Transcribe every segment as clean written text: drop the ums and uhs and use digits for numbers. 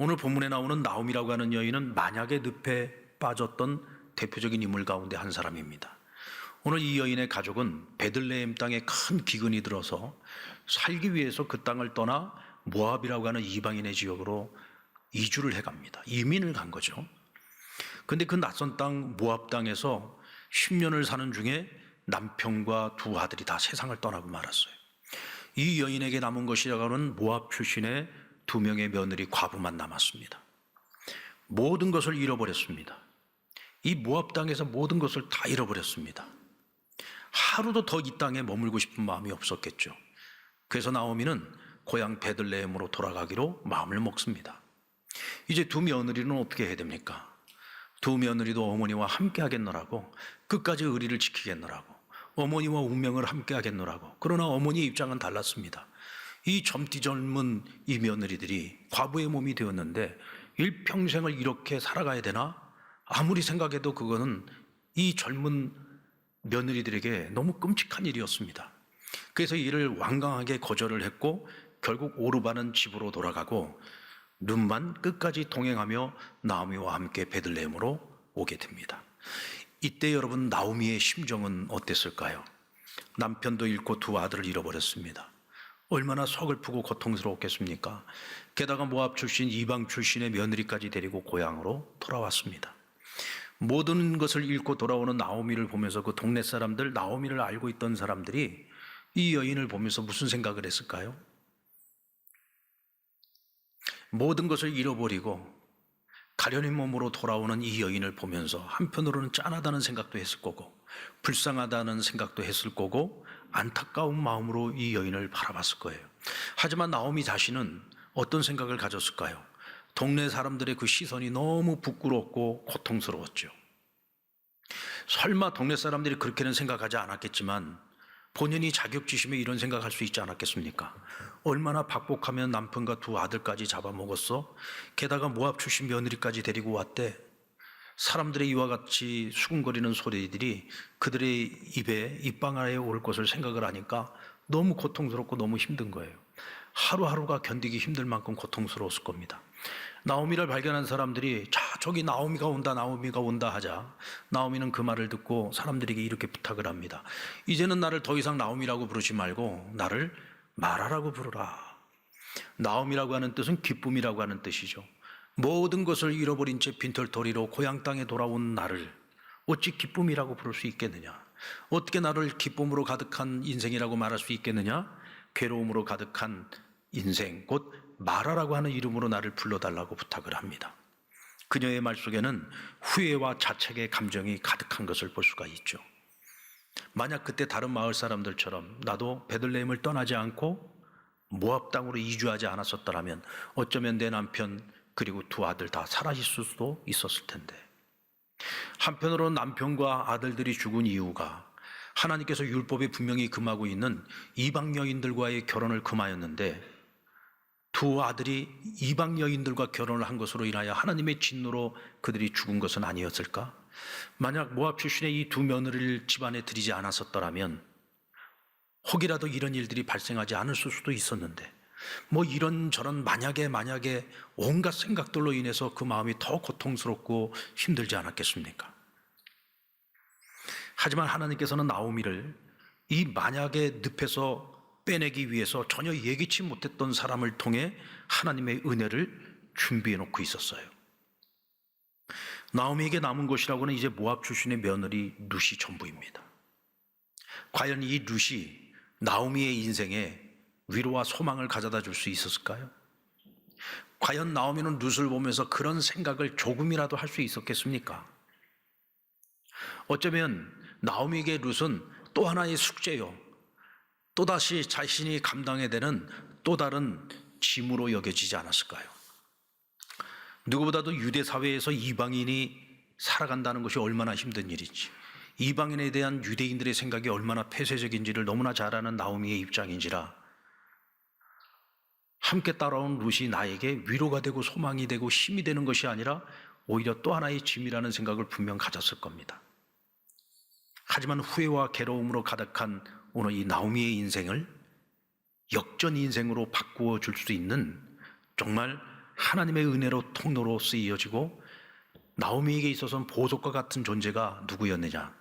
오늘 본문에 나오는 나오미라고 하는 여인은 만약의 늪에 빠졌던 대표적인 인물 가운데 한 사람입니다. 오늘 이 여인의 가족은 베들레헴 땅에 큰 기근이 들어서 살기 위해서 그 땅을 떠나 모압이라고 하는 이방인의 지역으로 이주를 해갑니다. 이민을 간 거죠. 그런데 그 낯선 땅 모압 땅에서 10년을 사는 중에 남편과 두 아들이 다 세상을 떠나고 말았어요. 이 여인에게 남은 것이라고 하는 모압 출신의 두 명의 며느리 과부만 남았습니다. 모든 것을 잃어버렸습니다. 이 모압 땅에서 모든 것을 다 잃어버렸습니다. 하루도 더 이 땅에 머물고 싶은 마음이 없었겠죠. 그래서 나오미는 고향 베들레헴으로 돌아가기로 마음을 먹습니다. 이제 두 며느리는 어떻게 해야 됩니까? 두 며느리도 어머니와 함께 하겠노라고, 끝까지 의리를 지키겠노라고, 어머니와 운명을 함께 하겠노라고. 그러나 어머니의 입장은 달랐습니다. 이 젊디 젊은 이 며느리들이 과부의 몸이 되었는데 일평생을 이렇게 살아가야 되나? 아무리 생각해도 그거는 이 젊은 며느리들에게 너무 끔찍한 일이었습니다. 그래서 이를 완강하게 거절을 했고 결국 오르바는 집으로 돌아가고 룻만 끝까지 동행하며 나오미와 함께 베들레헴으로 오게 됩니다. 이때 여러분 나오미의 심정은 어땠을까요? 남편도 잃고 두 아들을 잃어버렸습니다. 얼마나 서글프고 고통스러웠겠습니까? 게다가 모압 출신 이방 출신의 며느리까지 데리고 고향으로 돌아왔습니다. 모든 것을 잃고 돌아오는 나오미를 보면서 그 동네 사람들, 나오미를 알고 있던 사람들이 이 여인을 보면서 무슨 생각을 했을까요? 모든 것을 잃어버리고 가련한 몸으로 돌아오는 이 여인을 보면서 한편으로는 짠하다는 생각도 했을 거고 불쌍하다는 생각도 했을 거고 안타까운 마음으로 이 여인을 바라봤을 거예요. 하지만 나오미 자신은 어떤 생각을 가졌을까요? 동네 사람들의 그 시선이 너무 부끄럽고 고통스러웠죠. 설마 동네 사람들이 그렇게는 생각하지 않았겠지만 본인이 자격지심에 이런 생각할 수 있지 않았겠습니까? 얼마나 박복하면 남편과 두 아들까지 잡아먹었어? 게다가 모압 출신 며느리까지 데리고 왔대. 사람들의 이와 같이 수군거리는 소리들이 그들의 입에 입방아에 올 것을 생각을 하니까 너무 고통스럽고 너무 힘든 거예요. 하루하루가 견디기 힘들 만큼 고통스러웠을 겁니다. 나오미를 발견한 사람들이 자 저기 나오미가 온다 하자 나오미는 그 말을 듣고 사람들에게 이렇게 부탁을 합니다. 이제는 나를 더 이상 나오미라고 부르지 말고 나를 마라라고 부르라. 나오미라고 하는 뜻은 기쁨이라고 하는 뜻이죠. 모든 것을 잃어버린 채 빈털터리로 고향 땅에 돌아온 나를 어찌 기쁨이라고 부를 수 있겠느냐? 어떻게 나를 기쁨으로 가득한 인생이라고 말할 수 있겠느냐? 괴로움으로 가득한 인생, 곧 마라라고 하는 이름으로 나를 불러달라고 부탁을 합니다. 그녀의 말 속에는 후회와 자책의 감정이 가득한 것을 볼 수가 있죠. 만약 그때 다른 마을 사람들처럼 나도 베들레헴을 떠나지 않고 모압 땅으로 이주하지 않았었더라면 어쩌면 내 남편 그리고 두 아들 다 사라질 수도 있었을 텐데. 한편으로는 남편과 아들들이 죽은 이유가 하나님께서 율법에 분명히 금하고 있는 이방 여인들과의 결혼을 금하였는데 두 아들이 이방 여인들과 결혼을 한 것으로 인하여 하나님의 진노로 그들이 죽은 것은 아니었을까? 만약 모압 출신의 이 두 며느리를 집안에 들이지 않았었더라면 혹이라도 이런 일들이 발생하지 않았을 수도 있었는데 뭐 이런저런 만약에 온갖 생각들로 인해서 그 마음이 더 고통스럽고 힘들지 않았겠습니까? 하지만 하나님께서는 나오미를 이 만약의 늪에서 빼내기 위해서 전혀 예기치 못했던 사람을 통해 하나님의 은혜를 준비해 놓고 있었어요. 나오미에게 남은 것이라고는 이제 모압 출신의 며느리 룻이 전부입니다. 과연 이 룻이 나오미의 인생에 위로와 소망을 가져다 줄 수 있었을까요? 과연 나오미는 룻을 보면서 그런 생각을 조금이라도 할 수 있었겠습니까? 어쩌면 나오미에게 룻은 또 하나의 숙제요. 또다시 자신이 감당해야 되는 또 다른 짐으로 여겨지지 않았을까요? 누구보다도 유대 사회에서 이방인이 살아간다는 것이 얼마나 힘든 일인지, 이방인에 대한 유대인들의 생각이 얼마나 폐쇄적인지를 너무나 잘 아는 나오미의 입장인지라 함께 따라온 룻이 나에게 위로가 되고 소망이 되고 힘이 되는 것이 아니라 오히려 또 하나의 짐이라는 생각을 분명 가졌을 겁니다. 하지만 후회와 괴로움으로 가득한 오늘 이 나오미의 인생을 역전 인생으로 바꾸어 줄 수 있는 정말 하나님의 은혜로 통로로 쓰여지고 나오미에게 있어서는 보석과 같은 존재가 누구였느냐?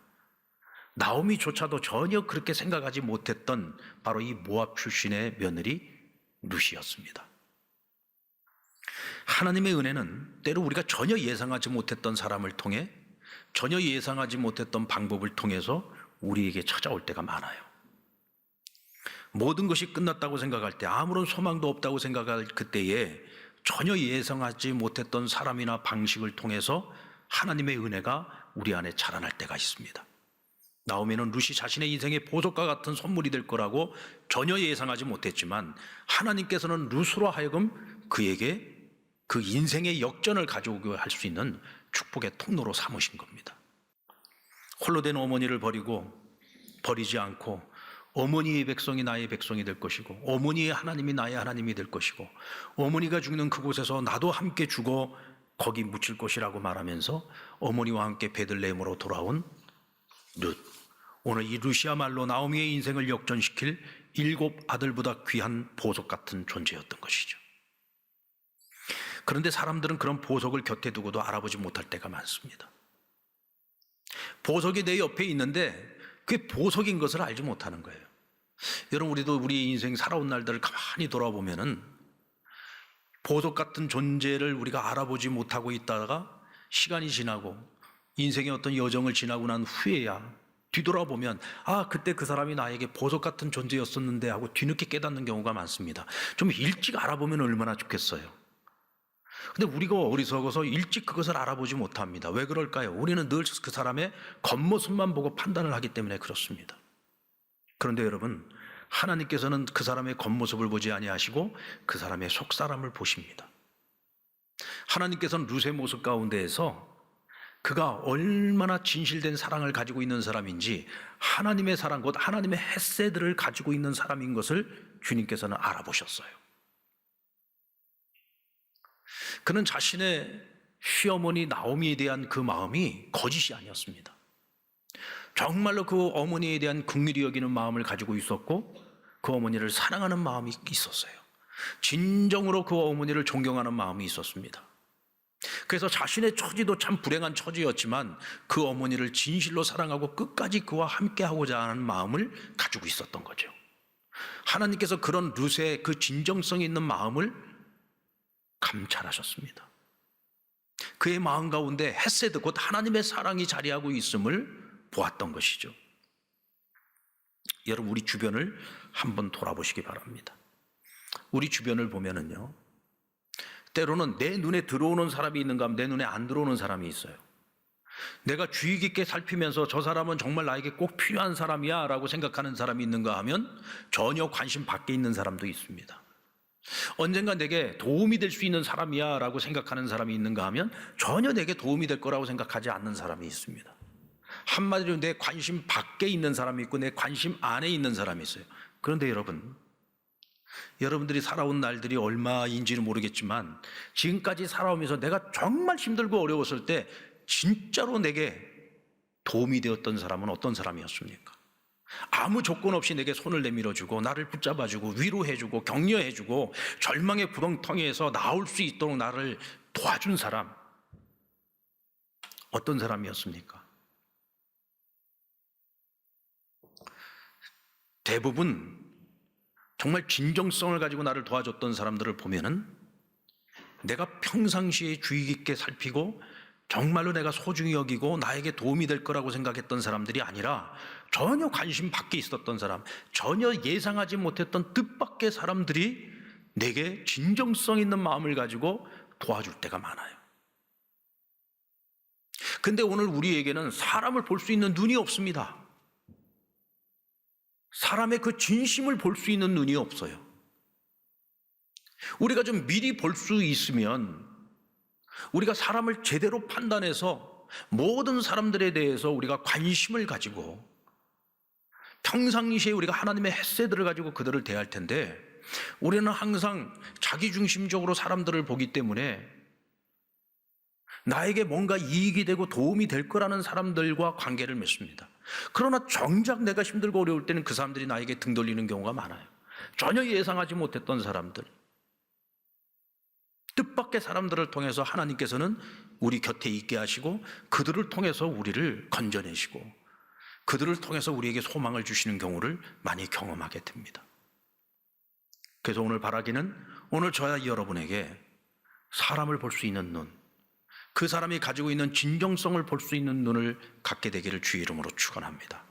나오미조차도 전혀 그렇게 생각하지 못했던 바로 이 모압 출신의 며느리 룻이었습니다. 하나님의 은혜는 때로 우리가 전혀 예상하지 못했던 사람을 통해, 전혀 예상하지 못했던 방법을 통해서 우리에게 찾아올 때가 많아요. 모든 것이 끝났다고 생각할 때, 아무런 소망도 없다고 생각할 그때에 전혀 예상하지 못했던 사람이나 방식을 통해서 하나님의 은혜가 우리 안에 자라날 때가 있습니다. 나오미는 룻이 자신의 인생의 보석과 같은 선물이 될 거라고 전혀 예상하지 못했지만 하나님께서는 룻으로 하여금 그에게 그 인생의 역전을 가져오게 할 수 있는 축복의 통로로 삼으신 겁니다. 홀로 된 어머니를 버리지 않고 어머니의 백성이 나의 백성이 될 것이고 어머니의 하나님이 나의 하나님이 될 것이고 어머니가 죽는 그곳에서 나도 함께 죽어 거기 묻힐 것이라고 말하면서 어머니와 함께 베들레헴으로 돌아온 룻. 오늘 이 룻이야말로 나오미의 인생을 역전시킬 7 아들보다 귀한 보석 같은 존재였던 것이죠. 그런데 사람들은 그런 보석을 곁에 두고도 알아보지 못할 때가 많습니다. 보석이 내 옆에 있는데 그게 보석인 것을 알지 못하는 거예요. 여러분, 우리도 우리 인생 살아온 날들을 가만히 돌아보면은 보석 같은 존재를 우리가 알아보지 못하고 있다가 시간이 지나고 인생의 어떤 여정을 지나고 난 후에야 뒤돌아보면 그때 그 사람이 나에게 보석 같은 존재였었는데 하고 뒤늦게 깨닫는 경우가 많습니다. 좀 일찍 알아보면 얼마나 좋겠어요. 근데 우리가 어리석어서 일찍 그것을 알아보지 못합니다. 왜 그럴까요? 우리는 늘 그 사람의 겉모습만 보고 판단을 하기 때문에 그렇습니다. 그런데 여러분, 하나님께서는 그 사람의 겉모습을 보지 아니하시고 그 사람의 속사람을 보십니다. 하나님께서는 룻의 모습 가운데에서 그가 얼마나 진실된 사랑을 가지고 있는 사람인지, 하나님의 사랑, 곧 하나님의 헤세드를 가지고 있는 사람인 것을 주님께서는 알아보셨어요. 그는 자신의 시어머니 나오미에 대한 그 마음이 거짓이 아니었습니다. 정말로 그 어머니에 대한 긍휼히 여기는 마음을 가지고 있었고 그 어머니를 사랑하는 마음이 있었어요. 진정으로 그 어머니를 존경하는 마음이 있었습니다. 그래서 자신의 처지도 참 불행한 처지였지만 그 어머니를 진실로 사랑하고 끝까지 그와 함께하고자 하는 마음을 가지고 있었던 거죠. 하나님께서 그런 룻의 그 진정성 있는 마음을 감찰하셨습니다. 그의 마음 가운데 헤세드, 곧 하나님의 사랑이 자리하고 있음을 보았던 것이죠. 여러분, 우리 주변을 한번 돌아보시기 바랍니다. 우리 주변을 보면은요, 때로는 내 눈에 들어오는 사람이 있는가 하면 내 눈에 안 들어오는 사람이 있어요. 내가 주의 깊게 살피면서 저 사람은 정말 나에게 꼭 필요한 사람이야 라고 생각하는 사람이 있는가 하면 전혀 관심 밖에 있는 사람도 있습니다. 언젠가 내게 도움이 될 수 있는 사람이야 라고 생각하는 사람이 있는가 하면 전혀 내게 도움이 될 거라고 생각하지 않는 사람이 있습니다. 한마디로 내 관심 밖에 있는 사람이 있고 내 관심 안에 있는 사람이 있어요. 그런데 여러분들이 살아온 날들이 얼마인지는 모르겠지만 지금까지 살아오면서 내가 정말 힘들고 어려웠을 때 진짜로 내게 도움이 되었던 사람은 어떤 사람이었습니까? 아무 조건 없이 내게 손을 내밀어주고 나를 붙잡아주고 위로해주고 격려해주고 절망의 구렁텅이에서 나올 수 있도록 나를 도와준 사람, 어떤 사람이었습니까? 대부분 정말 진정성을 가지고 나를 도와줬던 사람들을 보면은 내가 평상시에 주의 깊게 살피고 정말로 내가 소중히 여기고 나에게 도움이 될 거라고 생각했던 사람들이 아니라 전혀 관심 밖에 있었던 사람, 전혀 예상하지 못했던 뜻밖의 사람들이 내게 진정성 있는 마음을 가지고 도와줄 때가 많아요. 근데 오늘 우리에게는 사람을 볼 수 있는 눈이 없습니다. 사람의 그 진심을 볼 수 있는 눈이 없어요. 우리가 좀 미리 볼 수 있으면 우리가 사람을 제대로 판단해서 모든 사람들에 대해서 우리가 관심을 가지고 평상시에 우리가 하나님의 헤세드를 가지고 그들을 대할 텐데 우리는 항상 자기중심적으로 사람들을 보기 때문에 나에게 뭔가 이익이 되고 도움이 될 거라는 사람들과 관계를 맺습니다. 그러나 정작 내가 힘들고 어려울 때는 그 사람들이 나에게 등 돌리는 경우가 많아요. 전혀 예상하지 못했던 사람들. 뜻밖의 사람들을 통해서 하나님께서는 우리 곁에 있게 하시고 그들을 통해서 우리를 건져내시고 그들을 통해서 우리에게 소망을 주시는 경우를 많이 경험하게 됩니다. 그래서 오늘 바라기는 오늘 저와 여러분에게 사람을 볼 수 있는 눈, 그 사람이 가지고 있는 진정성을 볼 수 있는 눈을 갖게 되기를 주의 이름으로 축원합니다.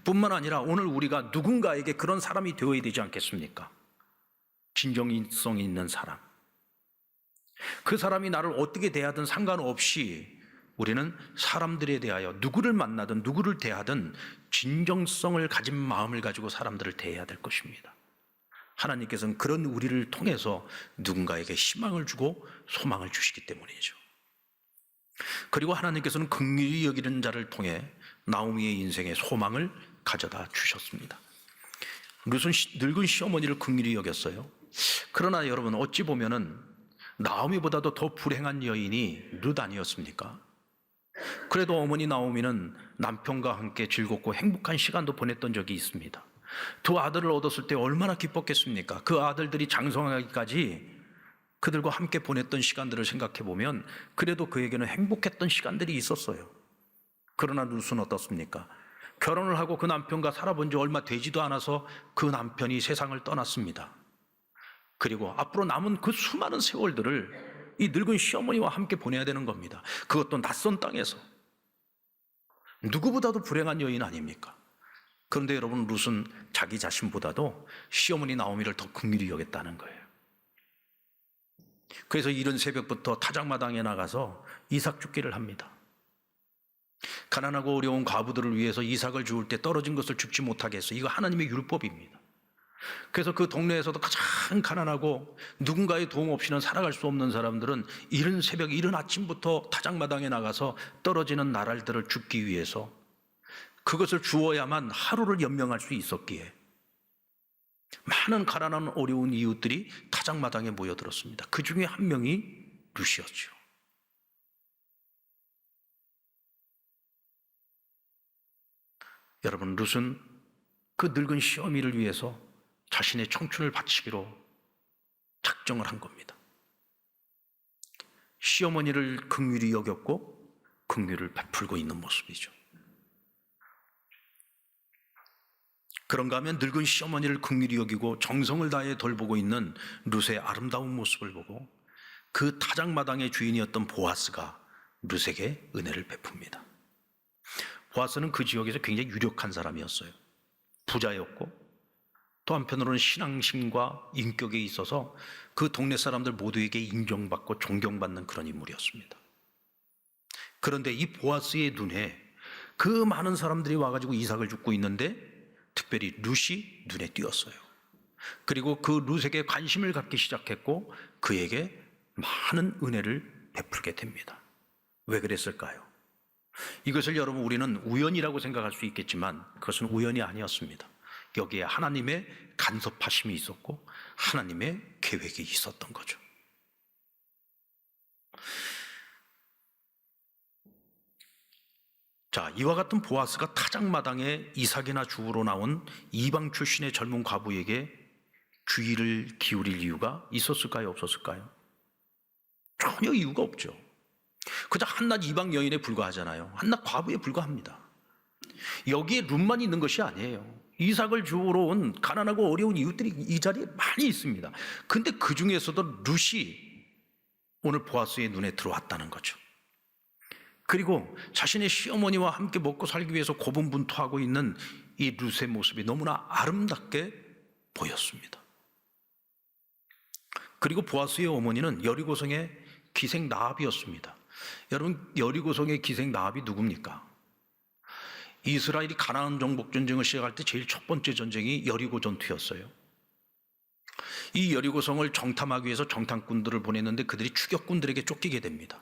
뿐만 아니라 오늘 우리가 누군가에게 그런 사람이 되어야 되지 않겠습니까? 진정성 있는 사람. 그 사람이 나를 어떻게 대하든 상관없이 우리는 사람들에 대하여 누구를 만나든 누구를 대하든 진정성을 가진 마음을 가지고 사람들을 대해야 될 것입니다. 하나님께서는 그런 우리를 통해서 누군가에게 희망을 주고 소망을 주시기 때문이죠. 그리고 하나님께서는 긍휼히 여기는 자를 통해 나오미의 인생에 소망을 가져다 주셨습니다. 룻은 늙은 시어머니를 긍휼히 여겼어요. 그러나 여러분 어찌 보면은 나오미보다도 더 불행한 여인이 룻 아니었습니까? 그래도 어머니 나오미는 남편과 함께 즐겁고 행복한 시간도 보냈던 적이 있습니다. 두 아들을 얻었을 때 얼마나 기뻤겠습니까? 그 아들들이 장성하기까지 그들과 함께 보냈던 시간들을 생각해 보면 그래도 그에게는 행복했던 시간들이 있었어요. 그러나 룻은 어떻습니까? 결혼을 하고 그 남편과 살아본 지 얼마 되지도 않아서 그 남편이 세상을 떠났습니다. 그리고 앞으로 남은 그 수많은 세월들을 이 늙은 시어머니와 함께 보내야 되는 겁니다. 그것도 낯선 땅에서. 누구보다도 불행한 여인 아닙니까? 그런데 여러분 룻은 자기 자신보다도 시어머니 나오미를 더 긍휼히 여겼다는 거예요. 그래서 이른 새벽부터 타작마당에 나가서 이삭 줍기를 합니다. 가난하고 어려운 과부들을 위해서 이삭을 주울 때 떨어진 것을 줍지 못하게 해서 이거 하나님의 율법입니다. 그래서 그 동네에서도 가장 가난하고 누군가의 도움 없이는 살아갈 수 없는 사람들은 이른 새벽, 이른 아침부터 타작마당에 나가서 떨어지는 나랄들을 줍기 위해서 그것을 주어야만 하루를 연명할 수 있었기에 많은 가난한 어려운 이웃들이 타작마당에 모여들었습니다. 그 중에 한 명이 룻이었죠. 여러분 룻은 그 늙은 시어미를 위해서 자신의 청춘을 바치기로 작정을 한 겁니다. 시어머니를 긍휼히 여겼고 긍휼을 베풀고 있는 모습이죠. 그런가 하면 늙은 시어머니를 긍휼히 여기고 정성을 다해 돌보고 있는 룻의 아름다운 모습을 보고 그 타작마당의 주인이었던 보아스가 룻에게 은혜를 베풉니다. 보아스는 그 지역에서 굉장히 유력한 사람이었어요. 부자였고 또 한편으로는 신앙심과 인격에 있어서 그 동네 사람들 모두에게 인정받고 존경받는 그런 인물이었습니다. 그런데 이 보아스의 눈에 그 많은 사람들이 와가지고 이삭을 줍고 있는데 특별히 룻이 눈에 띄었어요. 그리고 그 룻에게 관심을 갖기 시작했고 그에게 많은 은혜를 베풀게 됩니다. 왜 그랬을까요? 이것을 여러분 우리는 우연이라고 생각할 수 있겠지만 그것은 우연이 아니었습니다. 여기에 하나님의 간섭하심이 있었고 하나님의 계획이 있었던 거죠. 자, 이와 같은 보아스가 타작마당에 이삭이나 주우러 나온 이방 출신의 젊은 과부에게 주의를 기울일 이유가 있었을까요? 없었을까요? 전혀 이유가 없죠. 그저 한낱 이방 여인에 불과하잖아요. 한낱 과부에 불과합니다. 여기에 룻만 있는 것이 아니에요. 이삭을 주우러 온 가난하고 어려운 이웃들이 이 자리에 많이 있습니다. 근데 그 중에서도 룻이 오늘 보아스의 눈에 들어왔다는 거죠. 그리고 자신의 시어머니와 함께 먹고 살기 위해서 고분분투하고 있는 이 룻의 모습이 너무나 아름답게 보였습니다. 그리고 보아스의 어머니는 여리고성의 기생 나합이었습니다. 여러분 여리고성의 기생 나합이 누굽니까? 이스라엘이 가나안 정복 전쟁을 시작할 때 제일 첫 번째 전쟁이 여리고 전투였어요. 이 여리고성을 정탐하기 위해서 정탐꾼들을 보냈는데 그들이 추격꾼들에게 쫓기게 됩니다.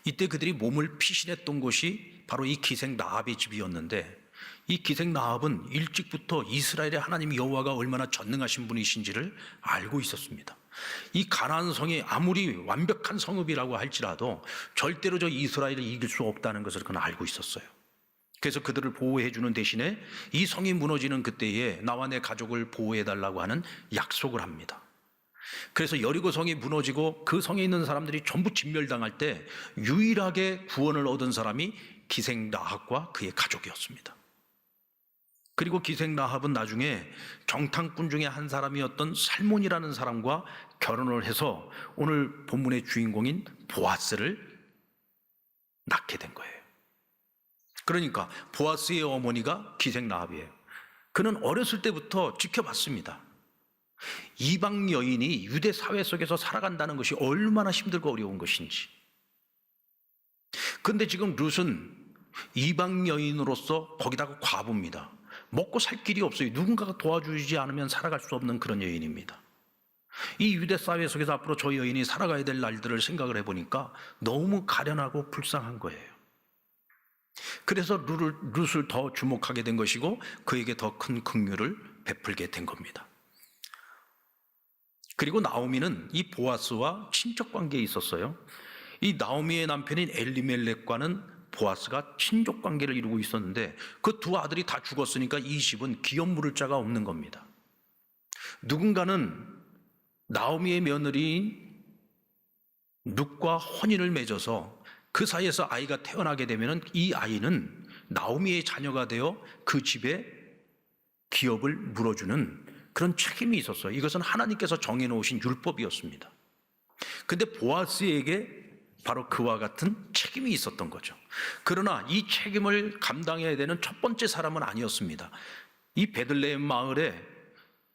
이때 그들이 몸을 피신했던 곳이 바로 이 기생 나합의 집이었는데 이 기생 나합은 일찍부터 이스라엘의 하나님 여호와가 얼마나 전능하신 분이신지를 알고 있었습니다. 이 가나안 성이 아무리 완벽한 성읍이라고 할지라도 절대로 저 이스라엘을 이길 수 없다는 것을 그는 알고 있었어요. 그래서 그들을 보호해 주는 대신에 이 성이 무너지는 그때에 나와 내 가족을 보호해 달라고 하는 약속을 합니다. 그래서 여리고성이 무너지고 그 성에 있는 사람들이 전부 진멸당할 때 유일하게 구원을 얻은 사람이 기생 라합과 그의 가족이었습니다. 그리고 기생 라합은 나중에 정탐꾼 중에 한 사람이었던 살몬이라는 사람과 결혼을 해서 오늘 본문의 주인공인 보아스를 낳게 된 거예요. 그러니까 보아스의 어머니가 기생 라합이에요. 그는 어렸을 때부터 지켜봤습니다. 이방 여인이 유대 사회 속에서 살아간다는 것이 얼마나 힘들고 어려운 것인지. 그런데 지금 룻은 이방 여인으로서 거기다가 과부입니다. 먹고 살 길이 없어요. 누군가가 도와주지 않으면 살아갈 수 없는 그런 여인입니다. 이 유대 사회 속에서 앞으로 저 여인이 살아가야 될 날들을 생각을 해보니까 너무 가련하고 불쌍한 거예요. 그래서 룻을 더 주목하게 된 것이고 그에게 더 큰 긍휼을 베풀게 된 겁니다. 그리고 나오미는 이 보아스와 친족 관계에 있었어요. 이 나오미의 남편인 엘리멜렉과는 보아스가 친족 관계를 이루고 있었는데 그 두 아들이 다 죽었으니까 이 집은 기업 물을 자가 없는 겁니다. 누군가는 나오미의 며느리인 룻과 혼인을 맺어서 그 사이에서 아이가 태어나게 되면 이 아이는 나오미의 자녀가 되어 그 집에 기업을 물어주는 그런 책임이 있었어요. 이것은 하나님께서 정해놓으신 율법이었습니다. 근데 보아스에게 바로 그와 같은 책임이 있었던 거죠. 그러나 이 책임을 감당해야 되는 첫 번째 사람은 아니었습니다. 이 베들레헴 마을에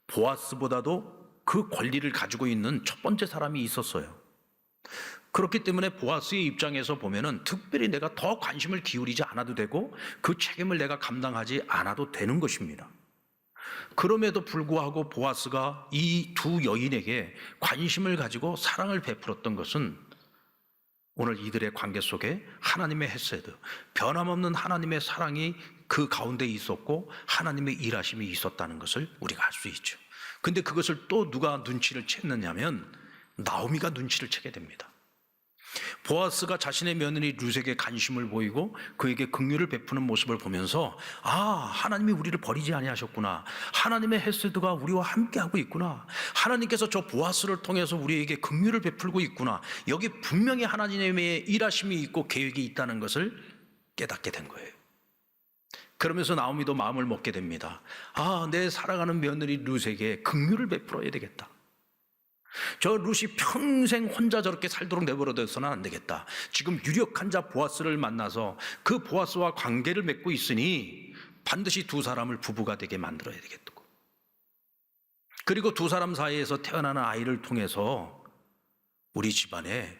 보아스보다도 그 권리를 가지고 있는 첫 번째 사람이 있었어요. 그렇기 때문에 보아스의 입장에서 보면은 특별히 내가 더 관심을 기울이지 않아도 되고 그 책임을 내가 감당하지 않아도 되는 것입니다. 그럼에도 불구하고 보아스가 이 두 여인에게 관심을 가지고 사랑을 베풀었던 것은 오늘 이들의 관계 속에 하나님의 헤세드, 변함없는 하나님의 사랑이 그 가운데 있었고 하나님의 일하심이 있었다는 것을 우리가 알 수 있죠. 근데 그것을 또 누가 눈치를 챘느냐면 나오미가 눈치를 채게 됩니다. 보아스가 자신의 며느리 룻에게 관심을 보이고 그에게 긍휼을 베푸는 모습을 보면서 하나님이 우리를 버리지 아니하셨구나. 하나님의 헤세드가 우리와 함께하고 있구나. 하나님께서 저 보아스를 통해서 우리에게 긍휼을 베풀고 있구나. 여기 분명히 하나님의 일하심이 있고 계획이 있다는 것을 깨닫게 된 거예요. 그러면서 나오미도 마음을 먹게 됩니다. 내 사랑하는 며느리 룻에게 긍휼을 베풀어야 되겠다. 저 룻이 평생 혼자 저렇게 살도록 내버려둬서는 안 되겠다. 지금 유력한 자 보아스를 만나서 그 보아스와 관계를 맺고 있으니 반드시 두 사람을 부부가 되게 만들어야 되겠다고. 그리고 두 사람 사이에서 태어나는 아이를 통해서 우리 집안에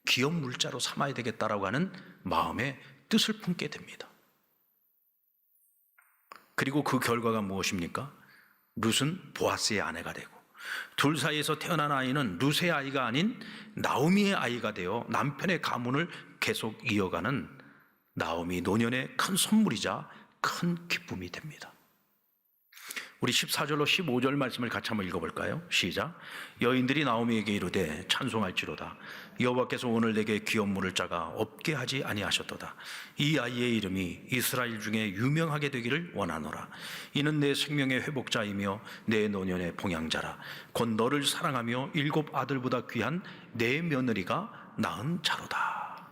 기업 물자로 삼아야 되겠다라고 하는 마음의 뜻을 품게 됩니다. 그리고 그 결과가 무엇입니까? 룻은 보아스의 아내가 되고 둘 사이에서 태어난 아이는 룻의 아이가 아닌 나오미의 아이가 되어 남편의 가문을 계속 이어가는 나오미 노년의 큰 선물이자 큰 기쁨이 됩니다. 우리 14절로 15절 말씀을 같이 한번 읽어볼까요? 시작. 여인들이 나오미에게 이르되 찬송할지로다. 여호와께서 오늘 내게 기업 물을 자가 없게 하지 아니하셨도다. 이 아이의 이름이 이스라엘 중에 유명하게 되기를 원하노라. 이는 내 생명의 회복자이며 내 노년의 봉양자라. 곧 너를 사랑하며 7 아들보다 귀한 내 며느리가 낳은 자로다.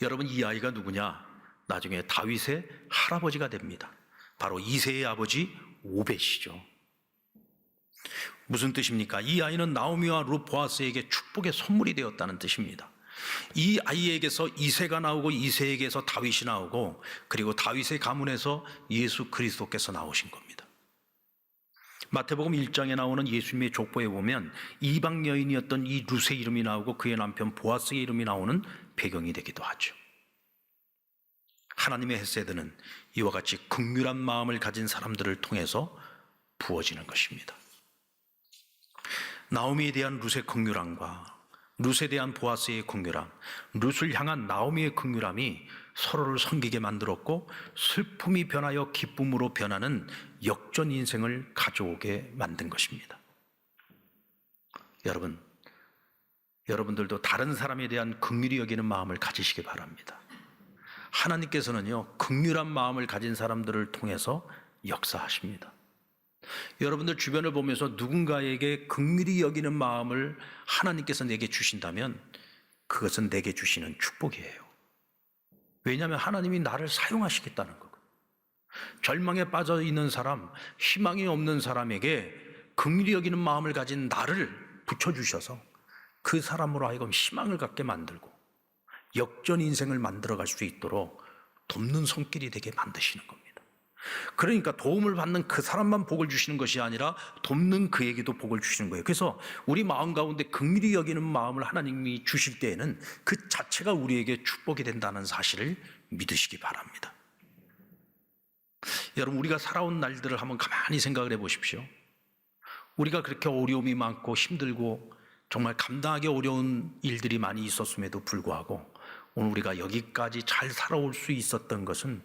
여러분, 이 아이가 누구냐? 나중에 다윗의 할아버지가 됩니다. 바로 이새의 아버지 오벳이죠. 무슨 뜻입니까? 이 아이는 나오미와 룻 보아스에게 축복의 선물이 되었다는 뜻입니다. 이 아이에게서 이새가 나오고 이새에게서 다윗이 나오고 그리고 다윗의 가문에서 예수 그리스도께서 나오신 겁니다. 마태복음 1장에 나오는 예수님의 족보에 보면 이방 여인이었던 이 룻의 이름이 나오고 그의 남편 보아스의 이름이 나오는 배경이 되기도 하죠. 하나님의 헤세드는 이와 같이 긍휼한 마음을 가진 사람들을 통해서 부어지는 것입니다. 나오미에 대한 룻의 긍휼함과 룻에 대한 보아스의 긍휼함, 룻을 향한 나오미의 긍휼함이 서로를 섬기게 만들었고 슬픔이 변하여 기쁨으로 변하는 역전 인생을 가져오게 만든 것입니다. 여러분들도 다른 사람에 대한 긍휼히 여기는 마음을 가지시기 바랍니다. 하나님께서는요, 긍휼한 마음을 가진 사람들을 통해서 역사하십니다. 여러분들 주변을 보면서 누군가에게 긍휼히 여기는 마음을 하나님께서 내게 주신다면 그것은 내게 주시는 축복이에요. 왜냐하면 하나님이 나를 사용하시겠다는 거거든요. 절망에 빠져 있는 사람, 희망이 없는 사람에게 긍휼히 여기는 마음을 가진 나를 붙여주셔서 그 사람으로 하여금 희망을 갖게 만들고 역전 인생을 만들어갈 수 있도록 돕는 손길이 되게 만드시는 겁니다. 그러니까 도움을 받는 그 사람만 복을 주시는 것이 아니라 돕는 그에게도 복을 주시는 거예요. 그래서 우리 마음 가운데 긍휼히 여기는 마음을 하나님이 주실 때에는 그 자체가 우리에게 축복이 된다는 사실을 믿으시기 바랍니다. 여러분, 우리가 살아온 날들을 한번 가만히 생각을 해보십시오. 우리가 그렇게 어려움이 많고 힘들고 정말 감당하기 어려운 일들이 많이 있었음에도 불구하고 오늘 우리가 여기까지 잘 살아올 수 있었던 것은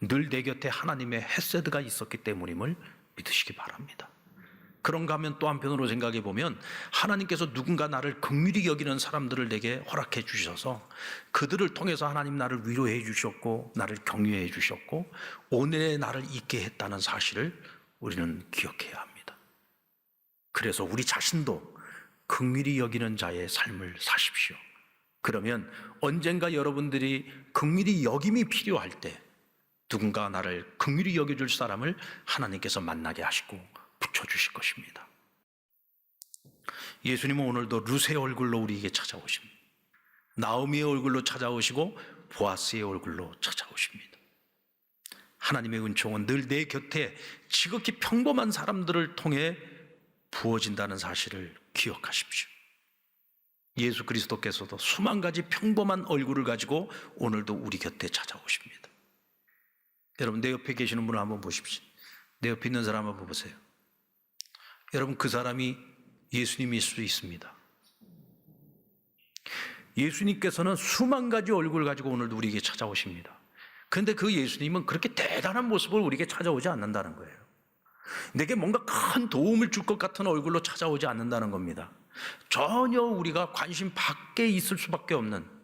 늘 내 곁에 하나님의 헤세드가 있었기 때문임을 믿으시기 바랍니다. 그런가 하면 또 한편으로 생각해 보면 하나님께서 누군가 나를 긍휼히 여기는 사람들을 내게 허락해 주셔서 그들을 통해서 하나님 나를 위로해 주셨고 나를 격려해 주셨고 오늘의 나를 있게 했다는 사실을 우리는 기억해야 합니다. 그래서 우리 자신도 긍휼히 여기는 자의 삶을 사십시오. 그러면 언젠가 여러분들이 긍휼히 여김이 필요할 때 누군가 나를 긍휼히 여겨줄 사람을 하나님께서 만나게 하시고 붙여주실 것입니다. 예수님은 오늘도 룻의 얼굴로 우리에게 찾아오십니다. 나오미의 얼굴로 찾아오시고 보아스의 얼굴로 찾아오십니다. 하나님의 은총은 늘 내 곁에 지극히 평범한 사람들을 통해 부어진다는 사실을 기억하십시오. 예수 그리스도께서도 수만 가지 평범한 얼굴을 가지고 오늘도 우리 곁에 찾아오십니다. 여러분, 내 옆에 계시는 분을 한번 보십시오. 내 옆에 있는 사람 한번 보세요. 여러분, 그 사람이 예수님일 수 있습니다. 예수님께서는 수만 가지 얼굴을 가지고 오늘도 우리에게 찾아오십니다. 그런데 그 예수님은 그렇게 대단한 모습을 우리에게 찾아오지 않는다는 거예요. 내게 뭔가 큰 도움을 줄 것 같은 얼굴로 찾아오지 않는다는 겁니다. 전혀 우리가 관심 밖에 있을 수밖에 없는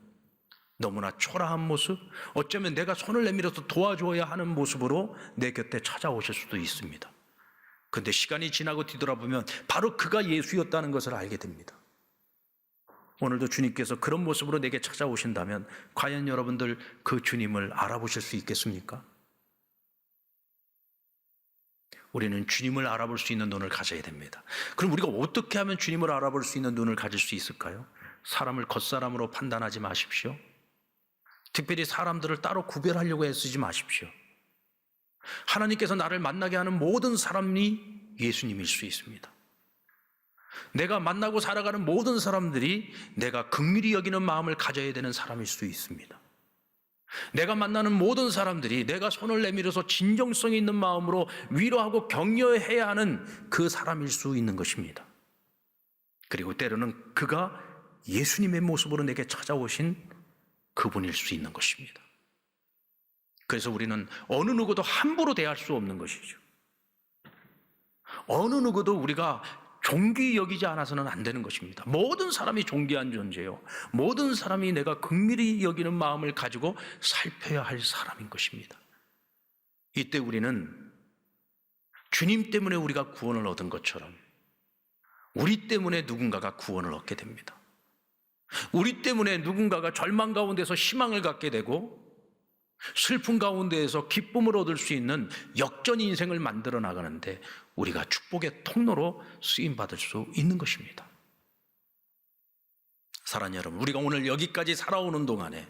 너무나 초라한 모습, 어쩌면 내가 손을 내밀어서 도와줘야 하는 모습으로 내 곁에 찾아오실 수도 있습니다. 그런데 시간이 지나고 뒤돌아보면 바로 그가 예수였다는 것을 알게 됩니다. 오늘도 주님께서 그런 모습으로 내게 찾아오신다면 과연 여러분들 그 주님을 알아보실 수 있겠습니까? 우리는 주님을 알아볼 수 있는 눈을 가져야 됩니다. 그럼 우리가 어떻게 하면 주님을 알아볼 수 있는 눈을 가질 수 있을까요? 사람을 겉사람으로 판단하지 마십시오. 특별히 사람들을 따로 구별하려고 애쓰지 마십시오. 하나님께서 나를 만나게 하는 모든 사람이 예수님일 수 있습니다. 내가 만나고 살아가는 모든 사람들이 내가 긍휼히 여기는 마음을 가져야 되는 사람일 수 있습니다. 내가 만나는 모든 사람들이 내가 손을 내밀어서 진정성 있는 마음으로 위로하고 격려해야 하는 그 사람일 수 있는 것입니다. 그리고 때로는 그가 예수님의 모습으로 내게 찾아오신 그분일 수 있는 것입니다. 그래서 우리는 어느 누구도 함부로 대할 수 없는 것이죠. 어느 누구도 우리가 존귀 여기지 않아서는 안 되는 것입니다. 모든 사람이 존귀한 존재요. 모든 사람이 내가 긍휼히 여기는 마음을 가지고 살펴야 할 사람인 것입니다. 이때 우리는 주님 때문에 우리가 구원을 얻은 것처럼 우리 때문에 누군가가 구원을 얻게 됩니다. 우리 때문에 누군가가 절망 가운데서 희망을 갖게 되고 슬픔 가운데에서 기쁨을 얻을 수 있는 역전 인생을 만들어 나가는데 우리가 축복의 통로로 쓰임받을 수 있는 것입니다. 사랑하는 여러분, 우리가 오늘 여기까지 살아오는 동안에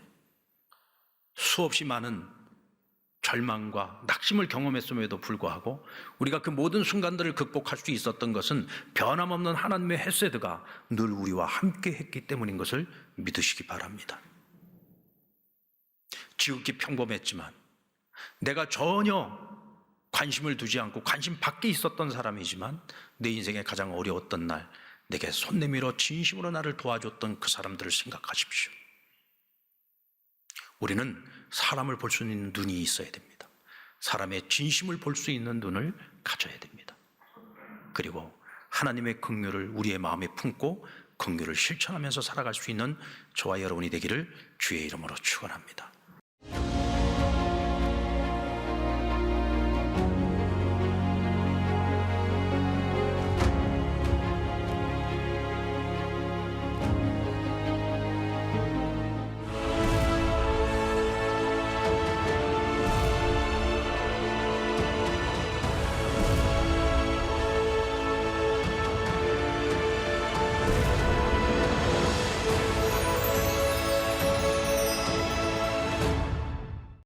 수없이 많은 절망과 낙심을 경험했음에도 불구하고 우리가 그 모든 순간들을 극복할 수 있었던 것은 변함없는 하나님의 헤세드가 늘 우리와 함께 했기 때문인 것을 믿으시기 바랍니다. 지극히 평범했지만 내가 전혀 관심을 두지 않고 관심 밖에 있었던 사람이지만 내 인생의 가장 어려웠던 날 내게 손 내밀어 진심으로 나를 도와줬던 그 사람들을 생각하십시오. 우리는 사람을 볼 수 있는 눈이 있어야 됩니다. 사람의 진심을 볼 수 있는 눈을 가져야 됩니다. 그리고 하나님의 긍휼을 우리의 마음에 품고 긍휼을 실천하면서 살아갈 수 있는 저와 여러분이 되기를 주의 이름으로 축원합니다.